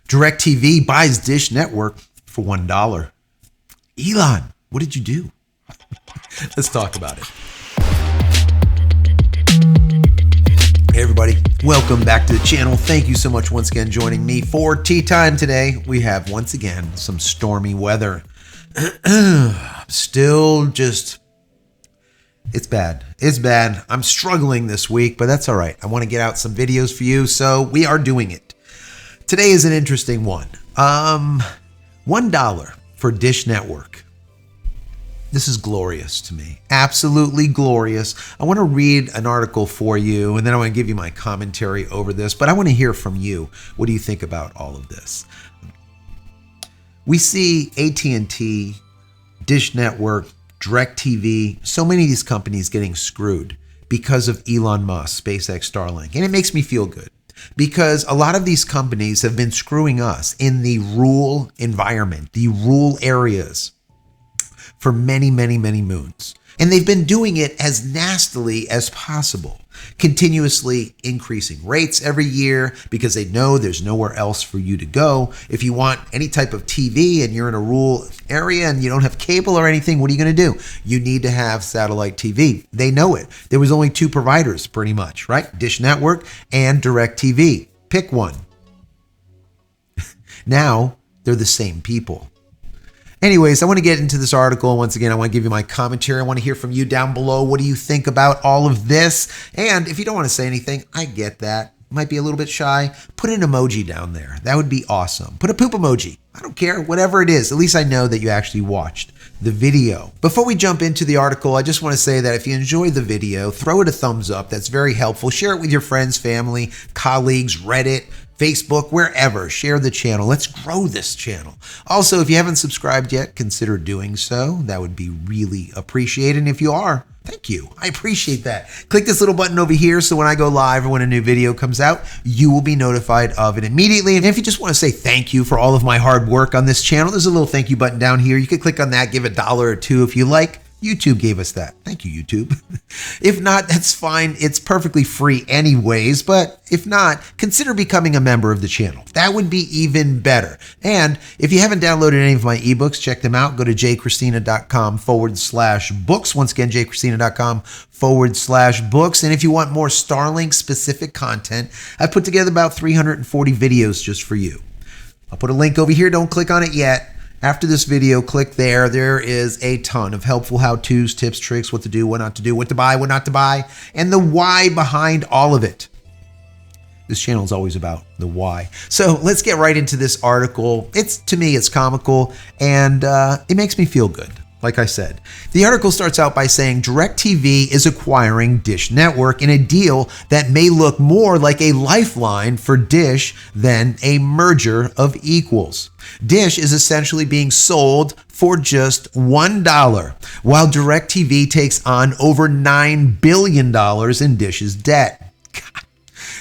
DirectTV buys Dish Network for $1. Elon, what did you do? Let's talk about it. Hey everybody, welcome back to the channel. Thank you so much once again joining me for tea time today. We have once again some stormy weather. Still just, it's bad. It's bad. I'm struggling this week, but that's all right. I want to get out some videos for you, so we are doing it. Today is an interesting one. $1 for Dish Network. This is glorious to me. Absolutely glorious. I want to read an article for you, and then I want to give you my commentary over this, but I want to hear from you. What do you think about all of this? We see AT&T, Dish Network, DirectTV, so many of these companies getting screwed because of Elon Musk, SpaceX Starlink, and it makes me feel good. Because a lot of these companies have been screwing us in the rural environment, the rural areas, for many, many, many moons. And they've been doing it as nastily as possible, continuously increasing rates every year because they know there's nowhere else for you to go. If you want any type of TV and you're in a rural area and you don't have cable or anything, what are you going to do? You need to have satellite TV. They know it. There was only two providers pretty much, right? Dish Network and DirectTV. Pick one. Now they're the same people. Anyways, I want to get into this article. Once again, I want to give you my commentary. I want to hear from you down below. What do you think about all of this? And if you don't want to say anything, I get that. Might be a little bit shy. Put an emoji down there. That would be awesome. Put a poop emoji. I don't care. Whatever it is. At least I know that you actually watched the video. Before we jump into the article, I just want to say that if you enjoyed the video, throw it a thumbs up. That's very helpful. Share it with your friends, family, colleagues, Reddit, Facebook, wherever. Share the channel. Let's grow this channel. Also, if you haven't subscribed yet, consider doing so. That would be really appreciated. And if you are, thank you. I appreciate that. Click this little button over here so when I go live or when a new video comes out, you will be notified of it immediately. And if you just want to say thank you for all of my hard work on this channel, there's a little thank you button down here. You can click on that, give $1 or $2 if you like. YouTube gave us that. Thank you, YouTube. If not, that's fine. It's perfectly free anyways, but if not, consider becoming a member of the channel. That would be even better. And if you haven't downloaded any of my ebooks, check them out. Go to JCristina.com/books. Once again, JCristina.com/books. And if you want more Starlink specific content, I've put together about 340 videos just for you. I'll put a link over here. Don't click on it yet. After this video, click there. There is a ton of helpful how-tos, tips, tricks, what to do, what not to do, what to buy, what not to buy, and the why behind all of it. This channel is always about the why. So let's get right into this article. To me, it's comical, and it makes me feel good. Like I said, the article starts out by saying DirectTV is acquiring Dish Network in a deal that may look more like a lifeline for Dish than a merger of equals. Dish is essentially being sold for just $1, while DirectTV takes on over $9 billion in Dish's debt. God.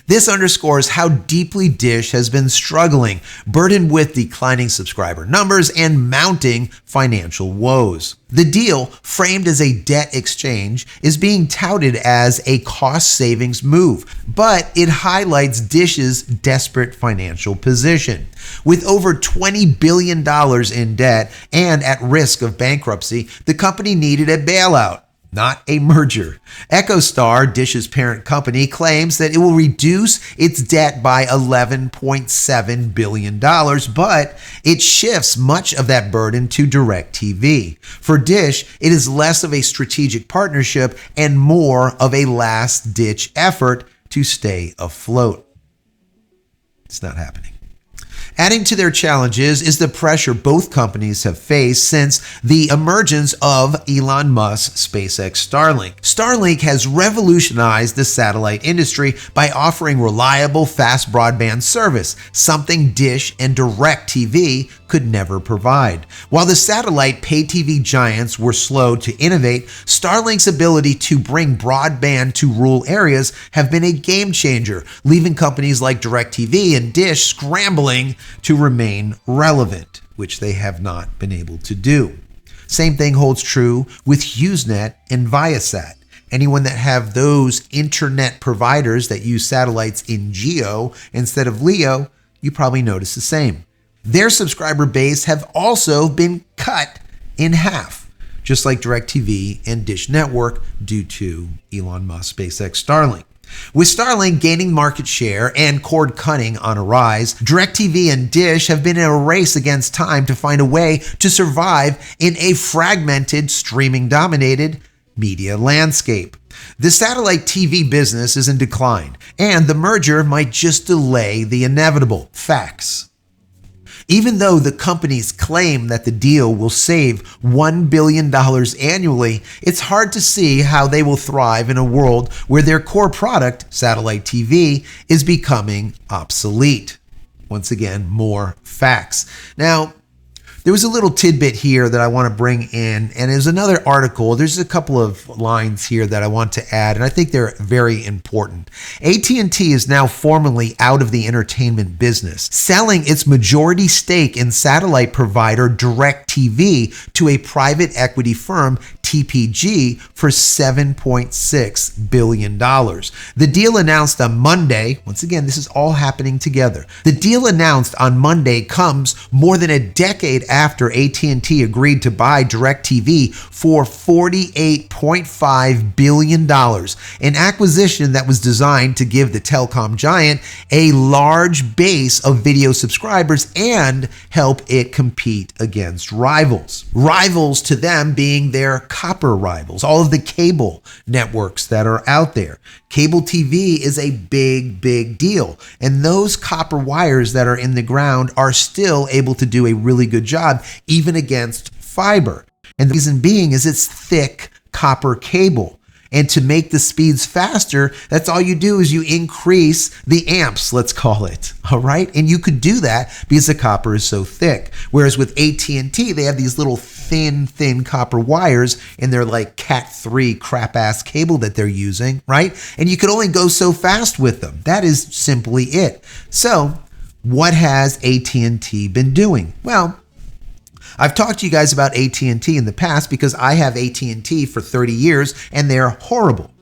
This underscores how deeply Dish has been struggling, burdened with declining subscriber numbers and mounting financial woes. The deal, framed as a debt exchange, is being touted as a cost savings move, but it highlights Dish's desperate financial position. With over $20 billion in debt and at risk of bankruptcy, the company needed a bailout, not a merger. EchoStar, Dish's parent company, claims that it will reduce its debt by $11.7 billion, but it shifts much of that burden to DirectTV. For Dish, it is less of a strategic partnership and more of a last-ditch effort to stay afloat. It's not happening. Adding to their challenges is the pressure both companies have faced since the emergence of Elon Musk's SpaceX Starlink. Starlink has revolutionized the satellite industry by offering reliable, fast broadband service, something Dish and DirectTV could never provide. While the satellite pay TV giants were slow to innovate, Starlink's ability to bring broadband to rural areas have been a game changer, leaving companies like DirectTV and Dish scrambling to remain relevant, which they have not been able to do. Same thing holds true with HughesNet and ViaSat. Anyone that have those internet providers that use satellites in GEO instead of LEO, you probably noticed the same. Their subscriber base have also been cut in half, just like DirectTV and Dish Network due to Elon Musk's SpaceX Starlink. With Starlink gaining market share and cord cutting on a rise, DirectTV and Dish have been in a race against time to find a way to survive in a fragmented, streaming-dominated media landscape. The satellite TV business is in decline, and the merger might just delay the inevitable. Facts. Even though the companies claim that the deal will save $1 billion annually, it's hard to see how they will thrive in a world where their core product, satellite TV, is becoming obsolete. Once again, more facts. Now, there was a little tidbit here that I want to bring in, and there's another article. There's a couple of lines here that I want to add, and I think they're very important. AT&T is now formally out of the entertainment business, selling its majority stake in satellite provider DirectTV to a private equity firm, TPG, for $7.6 billion. The deal announced on Monday, once again, this is all happening together. The deal announced on Monday comes more than a decade after AT&T agreed to buy DirectTV for $48.5 billion, an acquisition that was designed to give the telecom giant a large base of video subscribers and help it compete against rivals. Rivals to them being their copper rivals, all of the cable networks that are out there. Cable TV is a big, big deal, and those copper wires that are in the ground are still able to do a really good job even against fiber. And the reason being is it's thick copper cable. And to make the speeds faster, that's all you do is you increase the amps, let's call it, all right? And you could do that because the copper is so thick. Whereas with AT&T, they have these little thin copper wires and they're like Cat3 crap-ass cable that they're using, right? And you could only go so fast with them. That is simply it. So what has AT&T been doing? Well, I've talked to you guys about AT&T in the past because I have AT&T for 30 years and they're horrible.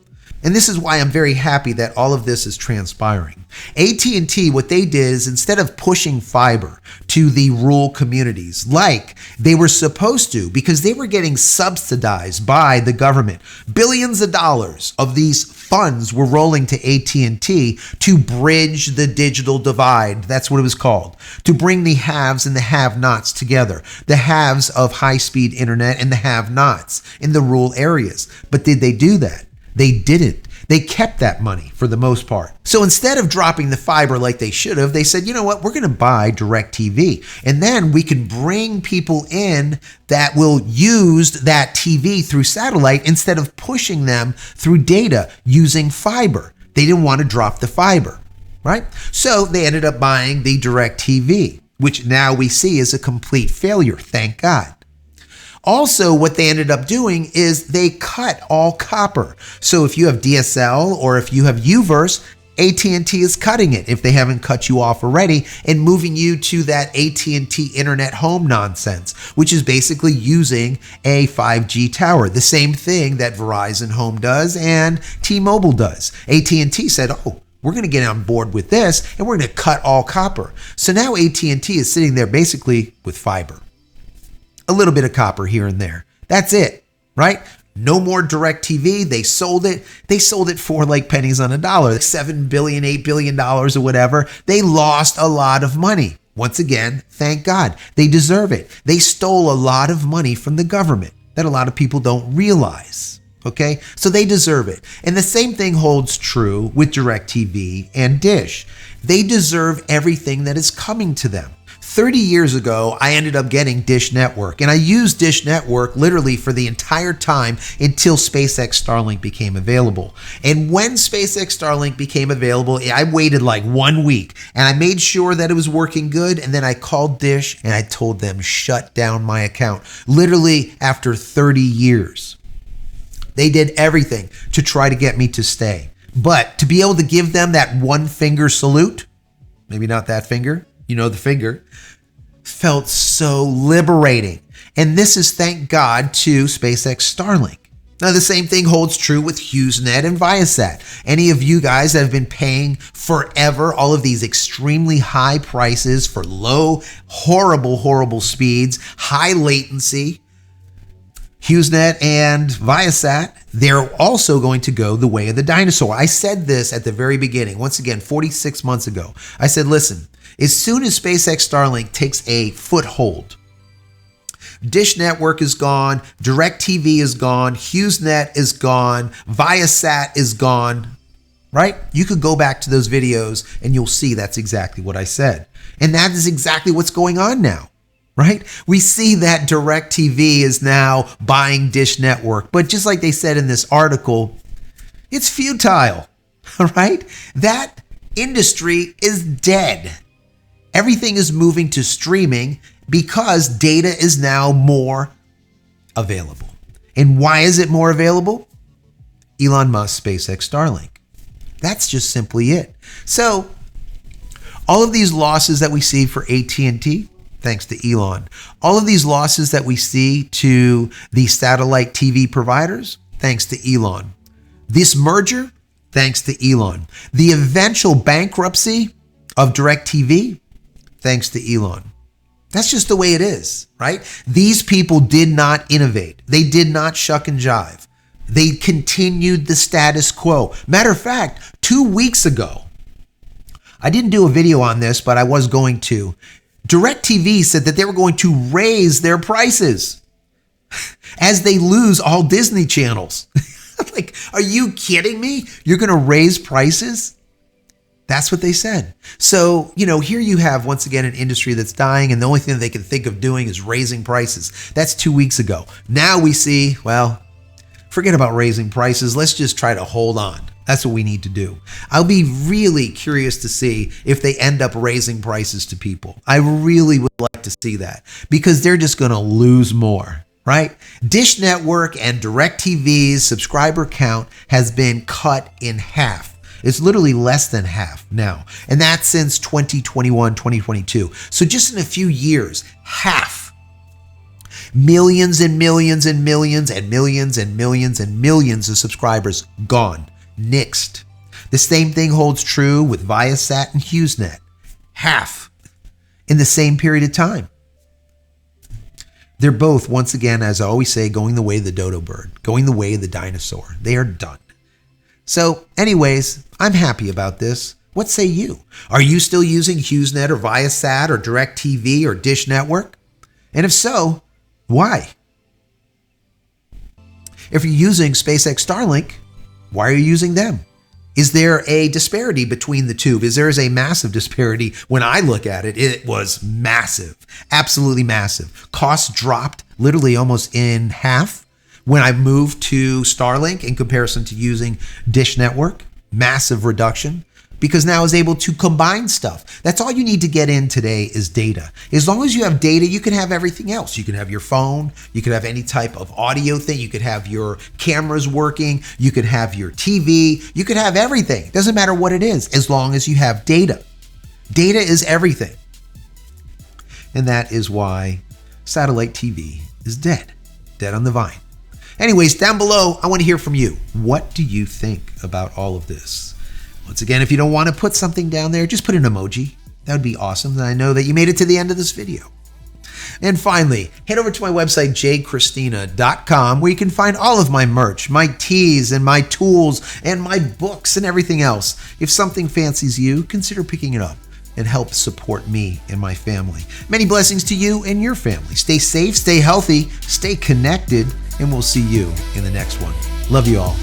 And this is why I'm very happy that all of this is transpiring. AT&T, what they did is instead of pushing fiber to the rural communities like they were supposed to, because they were getting subsidized by the government, billions of dollars of these funds were rolling to AT&T to bridge the digital divide. That's what it was called. To bring the haves and the have-nots together. The haves of high-speed internet and the have-nots in the rural areas. But did they do that? They didn't. They kept that money for the most part. So instead of dropping the fiber like they should have, they said, you know what, we're going to buy DirectTV. And then we can bring people in that will use that TV through satellite instead of pushing them through data using fiber. They didn't want to drop the fiber, right? So they ended up buying the DirectTV, which now we see is a complete failure, thank God. Also, what they ended up doing is they cut all copper. So if you have DSL or if you have Uverse, AT&T is cutting it if they haven't cut you off already and moving you to that AT&T Internet Home nonsense, which is basically using a 5G tower. The same thing that Verizon Home does and T-Mobile does. AT&T said, oh, we're going to get on board with this and we're going to cut all copper. So now AT&T is sitting there basically with fiber. A little bit of copper here and there. That's it, right? No more DirectTV. They sold it. They sold it for like pennies on a dollar, $7 billion, $8 billion or whatever. They lost a lot of money. Once again, thank God. They deserve it. They stole a lot of money from the government that a lot of people don't realize. Okay, so they deserve it. And the same thing holds true with DirectTV and Dish. They deserve everything that is coming to them. 30 years ago, I ended up getting Dish Network, and I used Dish Network literally for the entire time until SpaceX Starlink became available. And when SpaceX Starlink became available, I waited like 1 week, and I made sure that it was working good, and then I called Dish, and I told them shut down my account, literally after 30 years. They did everything to try to get me to stay. But to be able to give them that one finger salute, maybe not that finger, you know the finger, felt so liberating. And this is thank God to SpaceX Starlink. Now, the same thing holds true with HughesNet and ViaSat. Any of you guys that have been paying forever all of these extremely high prices for low, horrible speeds, high latency, HughesNet and ViaSat, they're also going to go the way of the dinosaur. I said this at the very beginning, once again, 46 months ago. I said, listen, as soon as SpaceX Starlink takes a foothold, Dish Network is gone, DirectTV is gone, HughesNet is gone, ViaSat is gone, right? You could go back to those videos and you'll see that's exactly what I said. And that is exactly what's going on now, right? We see that DirectTV is now buying Dish Network, but just like they said in this article, it's futile, right? That industry is dead. Everything is moving to streaming because data is now more available. And why is it more available? Elon Musk, SpaceX Starlink. That's just simply it. So all of these losses that we see for AT&T, thanks to Elon. All of these losses that we see to the satellite TV providers, thanks to Elon. This merger, thanks to Elon. The eventual bankruptcy of DirectTV, thanks to Elon. That's just the way it is, right? These people did not innovate. They did not shuck and jive. They continued the status quo. Matter of fact, 2 weeks ago, I didn't do a video on this, but I was going to. DirectTV said that they were going to raise their prices as they lose all Disney channels. Like, are you kidding me? You're going to raise prices? That's what they said. So, here you have, once again, an industry that's dying, and the only thing that they can think of doing is raising prices. That's 2 weeks ago. Now we see, well, forget about raising prices. Let's just try to hold on. That's what we need to do. I'll be really curious to see if they end up raising prices to people. I really would like to see that because they're just going to lose more, right? Dish Network and DirectTV's subscriber count has been cut in half. It's literally less than half now. And that's since 2021, 2022. So just in a few years, half. Millions and millions and millions and millions and millions and millions of subscribers gone, nixed. The same thing holds true with ViaSat and HughesNet. Half in the same period of time. They're both, once again, as I always say, going the way of the dodo bird, going the way of the dinosaur. They are done. So anyways, I'm happy about this. What say you? Are you still using HughesNet or ViaSat or DirectTV or Dish Network? And if so, why? If you're using SpaceX Starlink, why are you using them? Is there a disparity between the two? Because there is a massive disparity. When I look at it, it was massive, absolutely massive. Costs dropped literally almost in half when I moved to Starlink in comparison to using Dish Network. Massive reduction because now I was able to combine stuff. That's all you need to get in today is data. As long as you have data, you can have everything else. You can have your phone, you could have any type of audio thing, you could have your cameras working, you could have your TV, you could have everything. It doesn't matter what it is, as long as you have data. Data is everything. And that is why satellite TV is dead on the vine. Anyways, down below, I want to hear from you. What do you think about all of this? Once again, if you don't want to put something down there, just put an emoji. That would be awesome. And I know that you made it to the end of this video. And finally, head over to my website, JCristina.com, where you can find all of my merch, my teas and my tools and my books and everything else. If something fancies you, consider picking it up and help support me and my family. Many blessings to you and your family. Stay safe, stay healthy, stay connected, and we'll see you in the next one. Love you all.